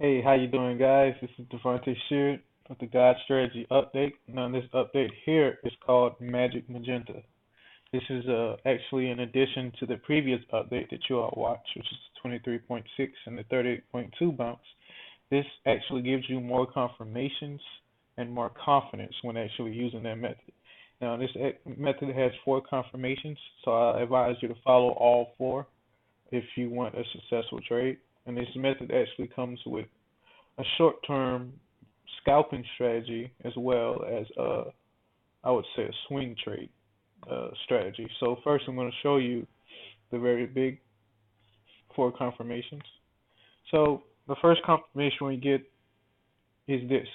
Hey, how you doing, guys? This is Devontae Sheard with the God Strategy Update. Now, this update here is called Magic Magenta. This is actually in addition to the previous update that you all watched, which is 23.6 and the 38.2 bounce. This actually gives you more confirmations and more confidence when actually using that method. Now, this method has four confirmations, so I advise you to follow all four if you want a successful trade. And this method actually comes with a short-term scalping strategy as well as I would say a swing trade strategy. So first, I'm going to show you the very big four confirmations. So the first confirmation we get is this.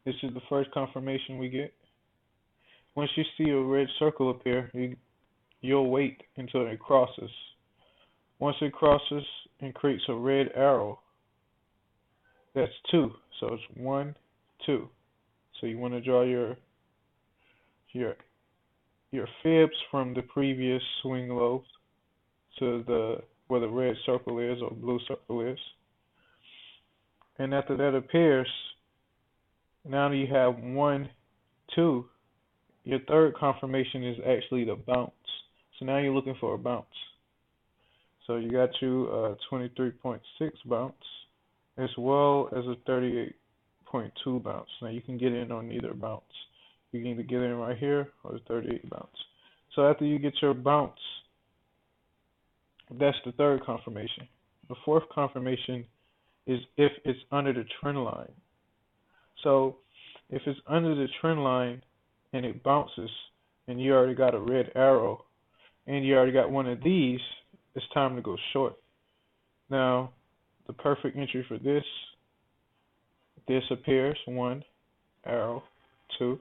This is the first confirmation we get. Once you see a red circle appear, you'll wait until it crosses. Once it crosses and creates a red arrow, that's two. So it's one, two. So you want to draw your your fibs from the previous swing lows to the where the red circle is or blue circle is. And after that appears, now you have one, two. Your third confirmation is actually the bounce. So now you're looking for a bounce. So you got you a 23.6 bounce as well as a 38.2 bounce. Now you can get in on either bounce. You can either get in right here or the 38 bounce. So after you get your bounce, that's the third confirmation. The fourth confirmation is if it's under the trend line. So if it's under the trend line and it bounces and you already got a red arrow and you already got one of these, it's time to go short. Now, the perfect entry for this appears, one, arrow, two,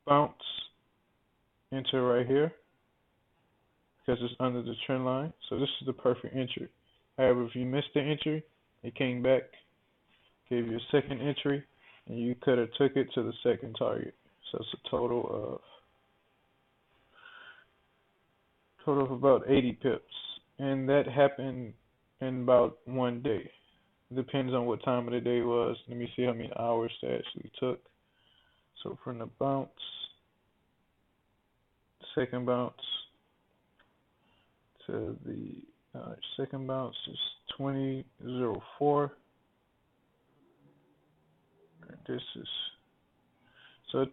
bounce, enter right here because it's under the trend line. So this is the perfect entry. However, if you missed the entry, it came back, gave you a second entry, and you could have took it to the second target. So it's a total of about 80 pips. And that happened in about one day. Depends on what time of the day it was. Let me see how many hours that actually took. So from the bounce, second bounce to the second bounce is 20:04.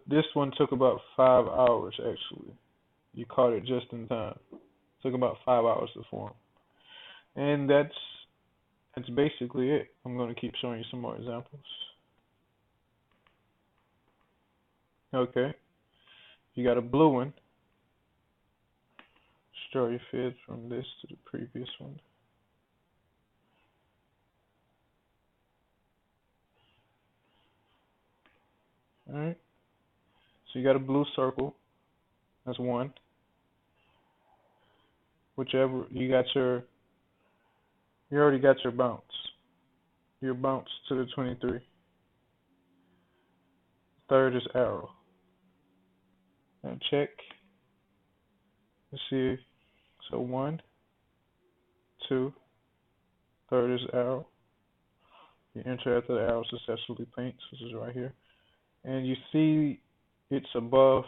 This one took about 5 hours actually. You caught it just in time. It took about 5 hours to form, and that's basically it. I'm going to keep showing you some more examples. Okay, you got a blue one. Draw your fibs from this to the previous one. Alright, so you got a blue circle. That's one. Whichever you already got your bounce. Your bounce to the 23. Third is arrow. Now check. Let's see. So one, two. Third is arrow. You enter after the arrow successfully paints, which is right here, and you see it's above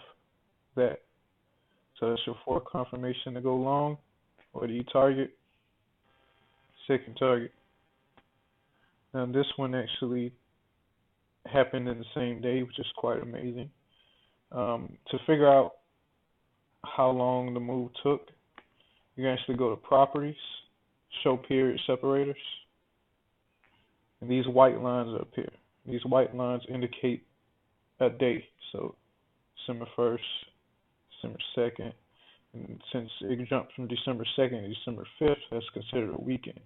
that. So that's your fourth confirmation to go long. What do you target? Second target. Now this one actually happened in the same day, which is quite amazing. To figure out how long the move took, you can actually go to properties, show period separators, and these white lines up here. These white lines indicate a day. So December 1st, December 2nd, and since it jumped from December 2nd to December 5th, that's considered a weekend.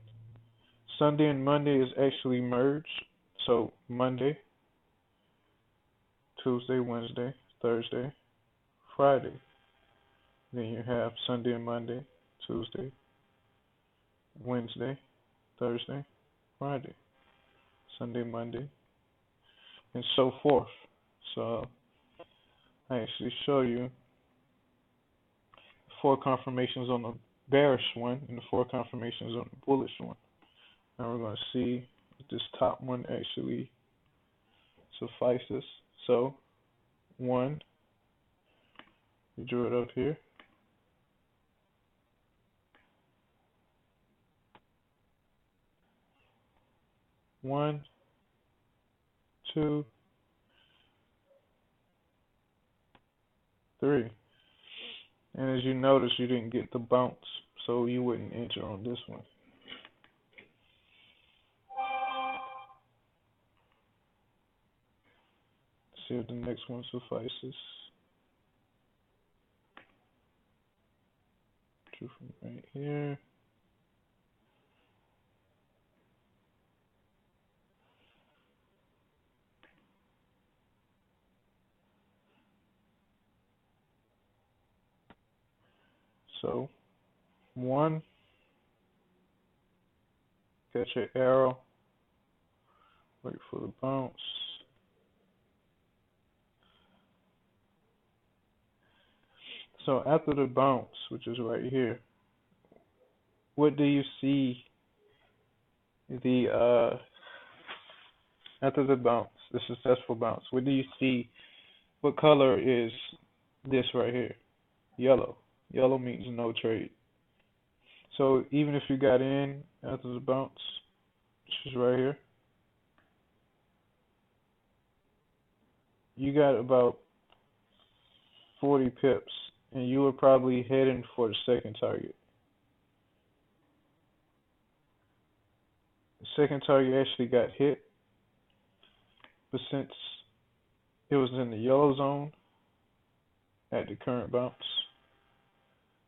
Sunday and Monday is actually merged. So Monday, Tuesday, Wednesday, Thursday, Friday. Then you have Sunday and Monday, Tuesday, Wednesday, Thursday, Friday, Sunday, Monday, and so forth. So I actually show you four confirmations on the bearish one and the four confirmations on the bullish one. and we're going to see if this top one actually suffices. So 1, we drew it up here. 1, 2, 3. And as you notice, you didn't get the bounce, so you wouldn't enter on this one. See if the next one suffices. Two from right here. So 1, got your arrow, wait for the bounce. So after the bounce, which is right here, what do you see after the bounce, the successful bounce, what do you see? What color is this right here? Yellow. Yellow means no trade. So even if you got in after the bounce, which is right here, you got about 40 pips, and you were probably heading for the second target. The second target actually got hit, but since it was in the yellow zone at the current bounce,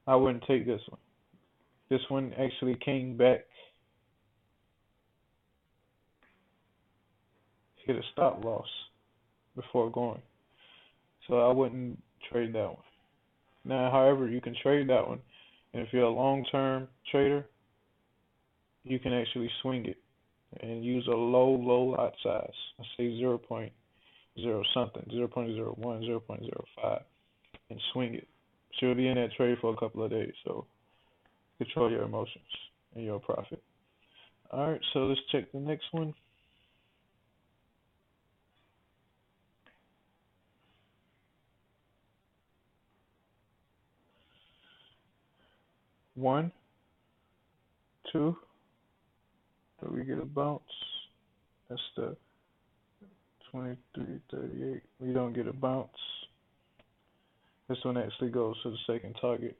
I wouldn't take this one. This one actually came back, hit a stop loss before going. So I wouldn't trade that one. Now, however, you can trade that one, and if you're a long-term trader, you can actually swing it and use a low lot size. I say 0.0 something, 0.01, 0.05, and swing it. So you'll be in that trade for a couple of days. So control your emotions and your profit. All right, so let's check the next one. One, 2, so we get a bounce. That's the 23.38. We don't get a bounce. This one actually goes to the second target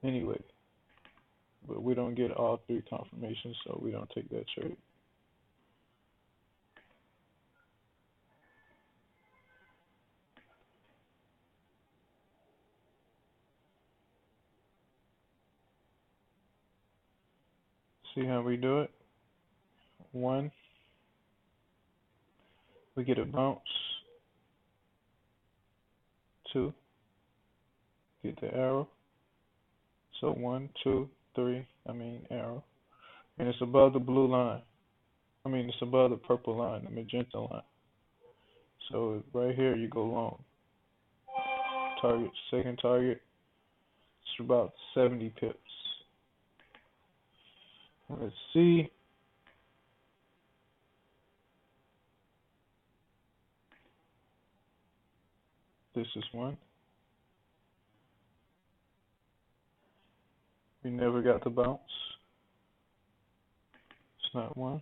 anyway, but we don't get all 3 confirmations, so we don't take that trade. See how we do it? 1, we get a bounce. 2, get the arrow. So 1, 2, 3, arrow. And it's above the blue line. It's above the purple line, the magenta line. So right here you go long. Target, second target, it's about 70 pips. Let's see. This is 1. We never got the bounce. It's not 1.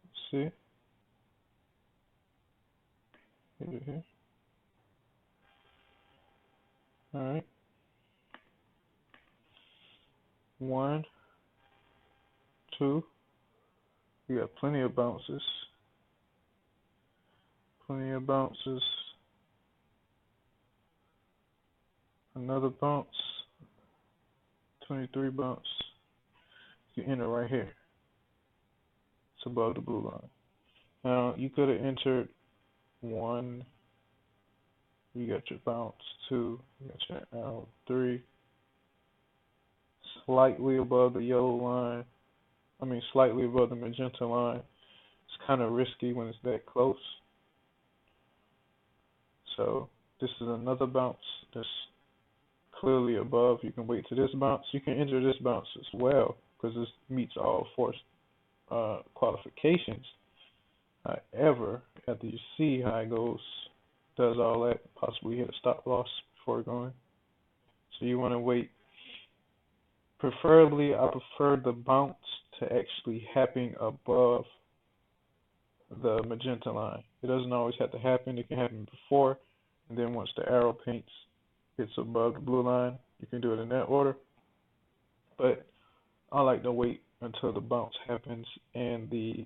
Let's see. Hit it here. Alright. 1, 2. We got plenty of bounces. Plenty of bounces. Another bounce. 23 bounce. You enter right here. It's above the blue line. Now you could have entered 1. You got your bounce. 2. You got your arrow. 3. Slightly above the yellow line. Slightly above the magenta line. It's kind of risky when it's that close. So this is another bounce that's clearly above, you can wait to this bounce. You can enter this bounce as well because this meets all four qualifications. However, after you see how it goes, does all that, possibly hit a stop loss before going. So you want to wait. Preferably, I prefer the bounce to actually happen above the magenta line. It doesn't always have to happen. It can happen before, and then once the arrow paints hits above the blue line, you can do it in that order. But I like to wait until the bounce happens and the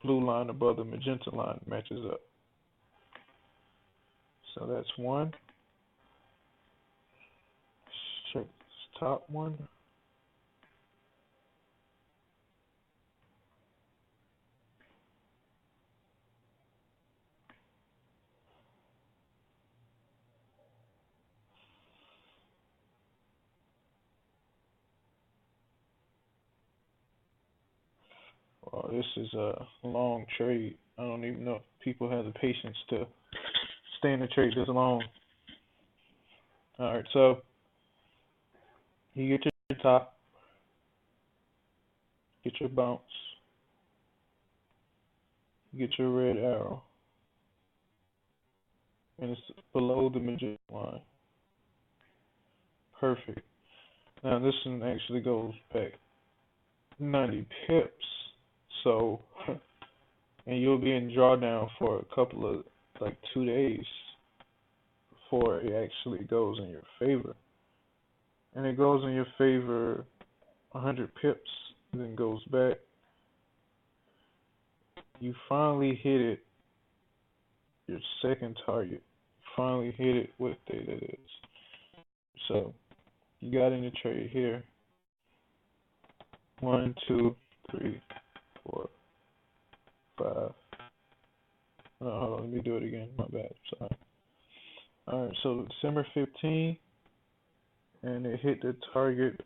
blue line above the magenta line matches up. So that's one. Let's check this top one. Well, this is a long trade. I don't even know if people have the patience to stay in the trade this long. Alright, so you get your top, get your bounce, you get your red arrow, and it's below the magenta line. Perfect. Now this one actually goes back 90 pips, so, and you'll be in drawdown for a couple of, like 2 days before it actually goes in your favor. And it goes in your favor 100 pips, and then goes back. You finally hit it, your second target. You finally hit it. What day that is. So, you got in the trade here. 1, 2, 3, 4, 5. No, hold on, let me do it again. My bad. Sorry. Alright, so December 15th, and it hit the target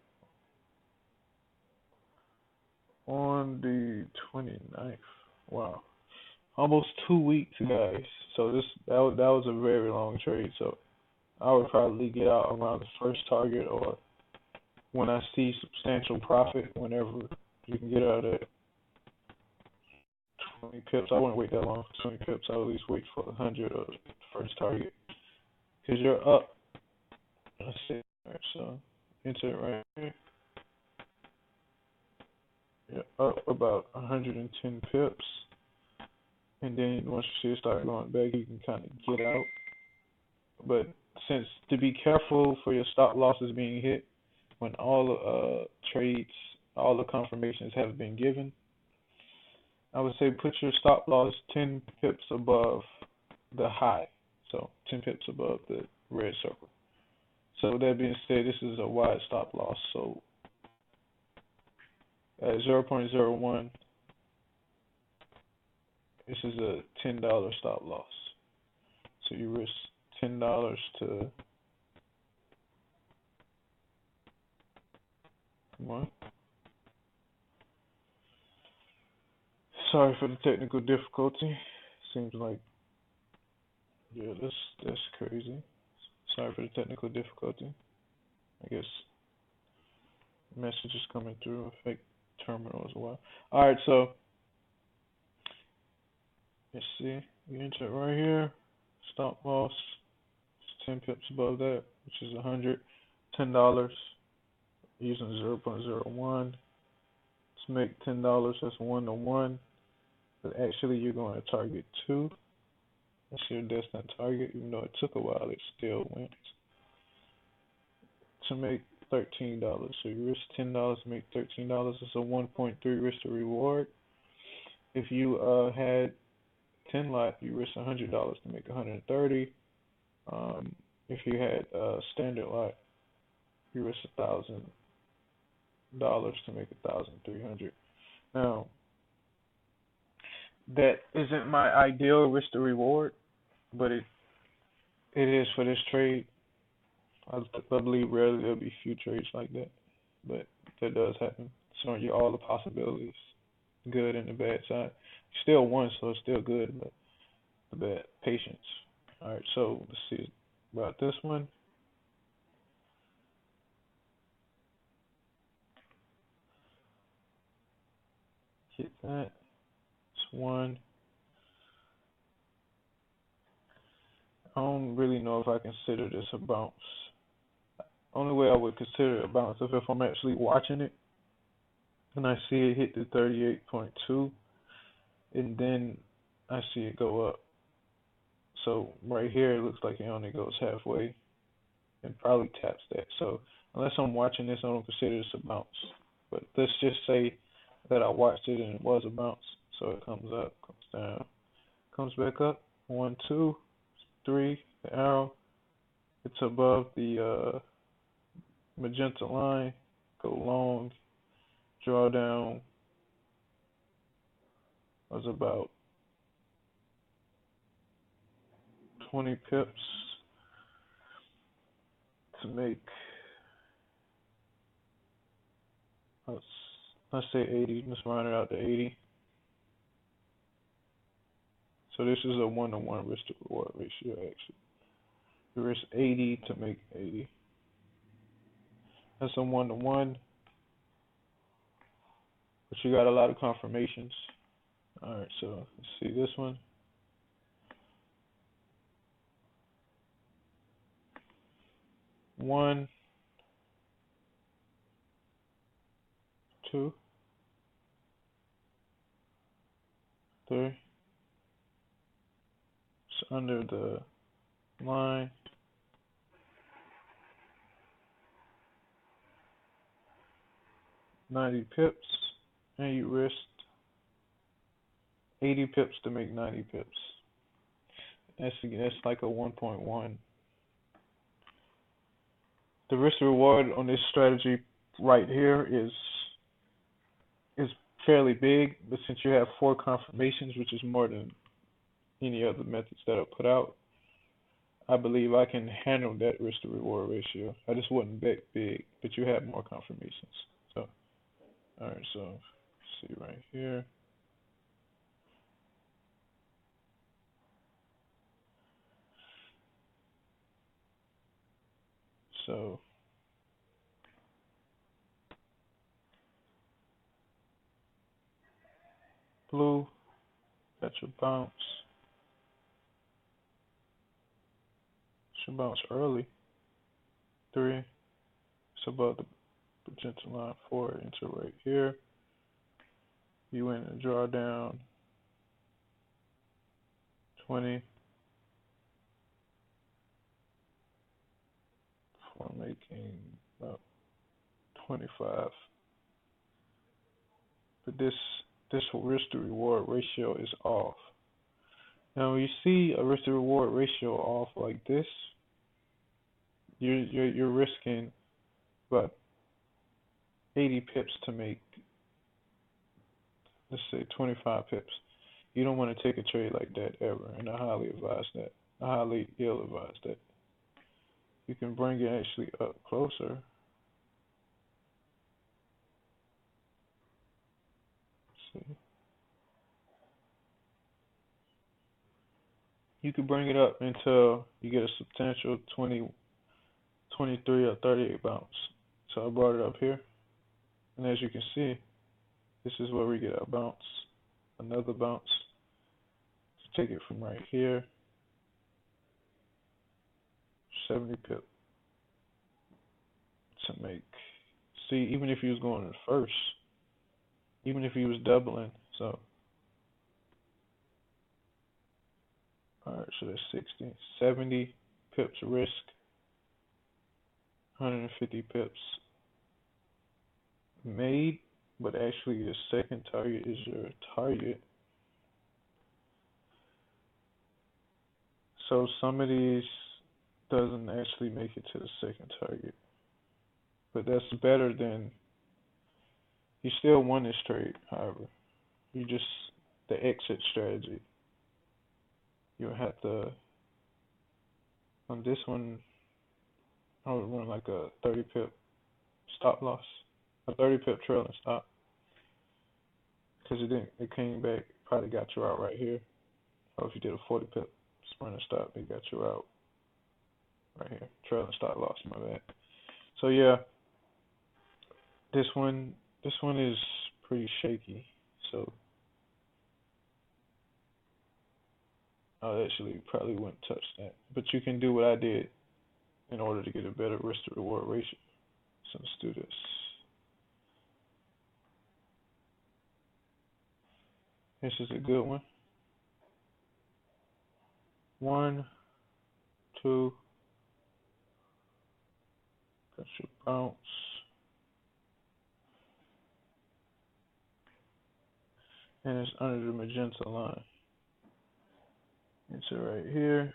on the 29th. Wow. Almost 2 weeks, guys. So that was a very long trade. So I would probably get out around the first target, or when I see substantial profit, whenever you can get out at 20 pips. I wouldn't wait that long for 20 pips. I would at least wait for 100 or the first target. Because you're up. Let's see. Alright, so enter it right here. You're up about 110 pips. And then once you see it start going back, you can kind of get out. But since to be careful for your stop losses being hit when all the trades, all the confirmations have been given, I would say put your stop loss 10 pips above the high. So 10 pips above the red circle. So with that being said, this is a wide stop loss. So at 0.01, this is a $10 stop loss. So you risk $10 to one. Sorry for the technical difficulty. Seems like, yeah, that's crazy. Sorry for the technical difficulty. I guess messages coming through a fake terminal as well. Alright, so let's see. We enter it right here. Stop loss. It's 10 pips above that, which is $110 using 0.01. To make $10, that's 1 to 1. But actually, you're going to target 2. That's your destined target. Even though it took a while, it still went. To make $13. So you risk $10 to make $13. It's a 1.3 risk to reward. If you had 10 lot, you risk $100 to make 130. If you had standard lot, you risk $1,000 to make 1,300. Now, that isn't my ideal risk to reward, but it is for this trade. I believe rarely there'll be few trades like that, but that does happen. So you all the possibilities, good and the bad side. Still won, so it's still good, but the bad patience. All right, so let's see. about this one. Hit that. It's one. I don't really know if I consider this a bounce. Only way I would consider it a bounce if I'm actually watching it and I see it hit the 38.2 and then I see it go up. So right here it looks like it only goes halfway and probably taps that. So unless I'm watching this, I don't consider this a bounce. But let's just say that I watched it and it was a bounce. So it comes up, comes down, comes back up. 1, 2, 3. The arrow. It's above the magenta line. Go long. Drawdown was about 20 pips to make, let's say 80. Let's round it out to 80. So this is a 1-to-1 risk to reward ratio actually. You risk 80 to make 80. That's a 1-to-1, but you got a lot of confirmations. Alright, so let's see this one. One, two, three. It's under the line. 90 pips, and you risked 80 pips to make 90 pips. That's like a 1.1. The risk reward on this strategy right here is fairly big, but since you have 4 confirmations, which is more than any other methods that are put out, I believe I can handle that risk to reward ratio. I just wouldn't bet big, but you have more confirmations. So, alright, so see right here. So blue, got your bounce. Should bounce early. 3, it's above the magenta line. 4, enter right here. You in a drawdown. 20. For making about 25. But this risk to reward ratio is off. Now, when you see a risk to reward ratio off like this, you're risking about 80 pips to make, let's say, 25 pips. You don't want to take a trade like that ever, and I highly advise that. I highly ill advise that. You can bring it actually up closer. Let's see. You can bring it up until you get a substantial 20, 23, or 38 bounce. So I brought it up here, and as you can see, this is where we get our bounce. Another bounce. So take it from right here, 70 pip to make. See, even if he was going in first, even if he was doubling, so alright, so that's 60, 70 pips risk, 150 pips made, but actually the second target is your target. So some of these doesn't actually make it to the second target, but that's better than, you still won this trade, however. You just, the exit strategy. You'll have to, on this one, I would run like a 30 pip stop loss, a 30 pip trailing stop, because it came back, probably got you out right here. Or if you did a 40 pip sprint and stop, it got you out. right here. Trailing stop loss, my bad. So yeah, this one is pretty shaky. So I actually probably wouldn't touch that. But you can do what I did in order to get a better risk to reward ratio. So let's do this. This is a good one. 1, 2, got your bounce. And it's under the magenta line. It's right here.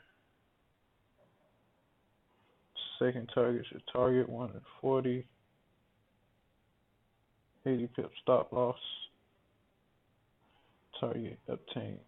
Second target should target 140. 80 pip stop loss. Target obtained.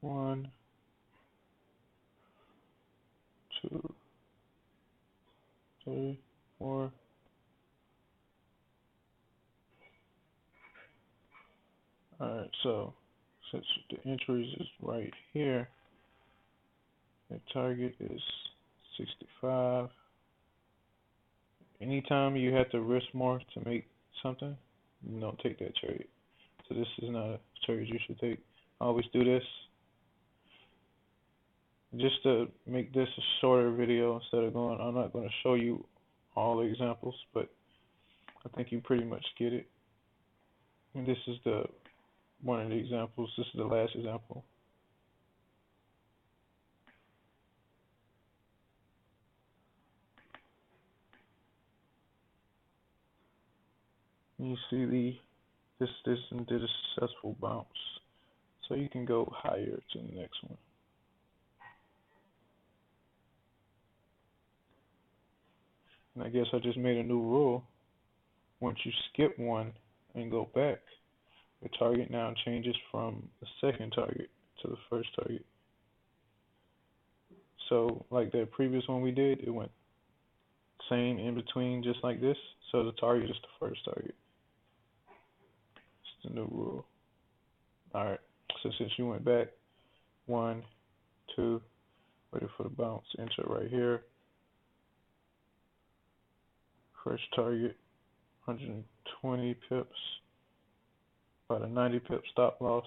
One, two, three, four. Alright, so since the entries is right here, the target is 65. Anytime you have to risk more to make something, you don't take that trade. So this is not a trade you should take. I always do this just to make this a shorter video instead of going. I'm not going to show you all the examples, but I think you pretty much get it. And this is the one of the examples. This is the last example. You see this did a successful bounce. So you can go higher to the next one. And I guess I just made a new rule. Once you skip one and go back, the target now changes from the second target to the first target. So like that previous one we did, it went same in between just like this. So the target is the first target. It's the new rule. Alright, so since you went back, 1, 2, waiting for the bounce, enter right here. First target, 120 pips, about a 90 pip stop loss.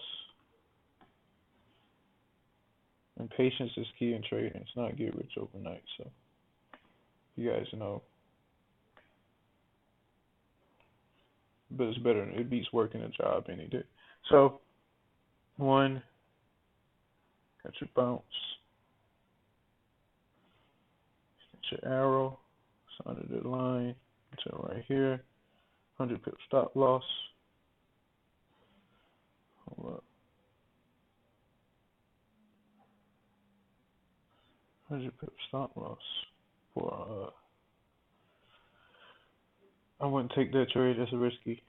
And patience is key in trading. It's not get rich overnight. So you guys know. But it's better. It beats working a job any day. So 1, got your bounce. Get your arrow. It's under the line. It's right here. 100 pip stop loss. Hold up. 100 pip stop loss for I wouldn't take that trade. That's risky.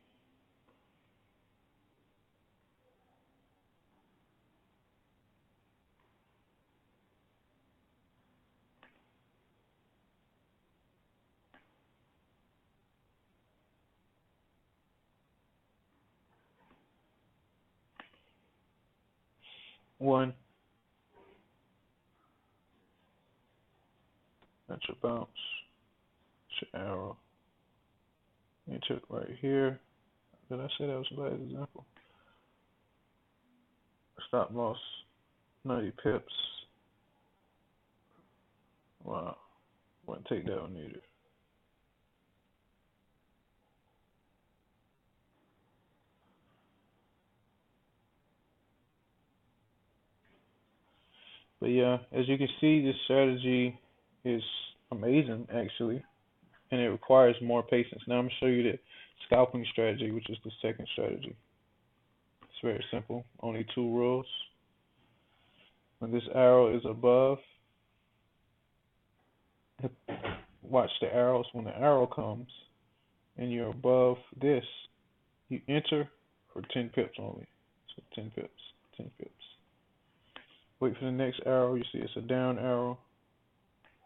One, that's your bounce. That's your arrow. You took right here. Did I say that was the last example? Stop loss, 90 pips. Wow, wouldn't take that one either. But yeah, as you can see, this strategy is amazing actually, and it requires more patience. Now I'm gonna show you the scalping strategy, which is the second strategy. It's very simple. Only 2 rules. When this arrow is above, watch the arrows. When the arrow comes and you're above this, you enter for 10 pips only. So 10 pips, 10 pips. Wait for the next arrow. You see it's a down arrow.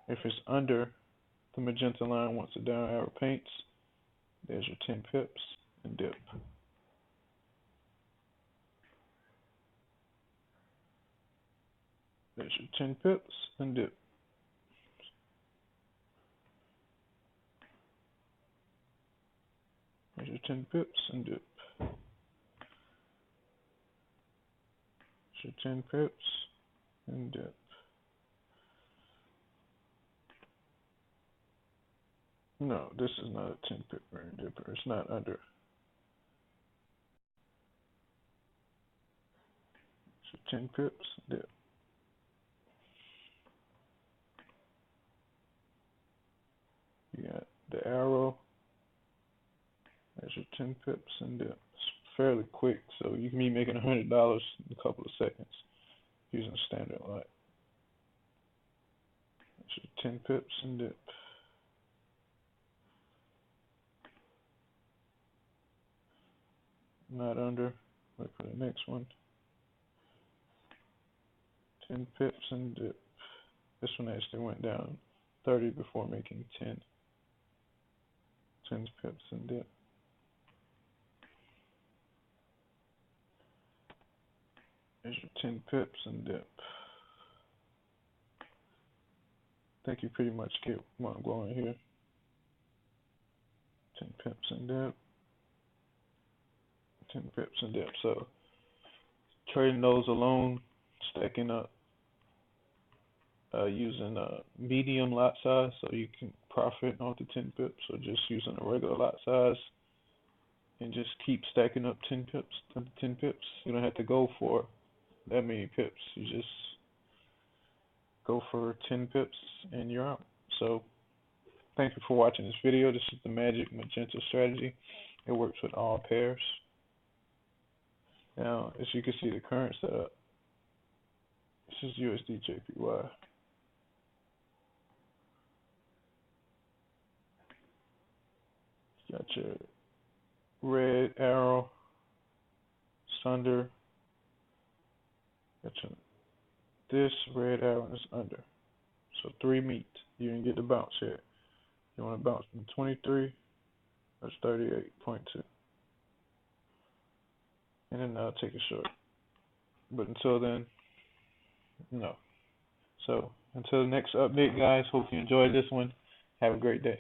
If it's under the magenta line, once the down arrow paints, there's your 10 pips and dip. There's your 10 pips and dip. There's your 10 pips and dip. There's your 10 pips and dip. No, this is not a 10 pip and dipper. It's not under. It's your 10 pips and dip. You got the arrow. There's your 10 pips and dip. It's fairly quick, so you can be making $100 in a couple of seconds using standard light. There's your 10 pips and dip. Not under. Wait for the next one. 10 pips and dip. This one actually went down 30 before making 10. 10 pips and dip. There's your 10 pips and dip. I think you pretty much get what I'm going here. 10 pips and dip. 10 pips and dip. So trading those alone, stacking up using a medium lot size so you can profit off the 10 pips, or just using a regular lot size and just keep stacking up 10 pips to 10 pips. You don't have to go for that many pips. You just go for 10 pips and you're out. So thank you for watching this video. This is the Magic Magenta strategy. It works with all pairs. Now, as you can see, the current setup. This is USD JPY. You got your red arrow, under. Got your this red arrow is under. So 3 meet. You didn't get the bounce here. You want to bounce from 23. That's 38.2. And then I'll take a short. But until then, no. So until the next update, guys, hope you enjoyed this one. Have a great day.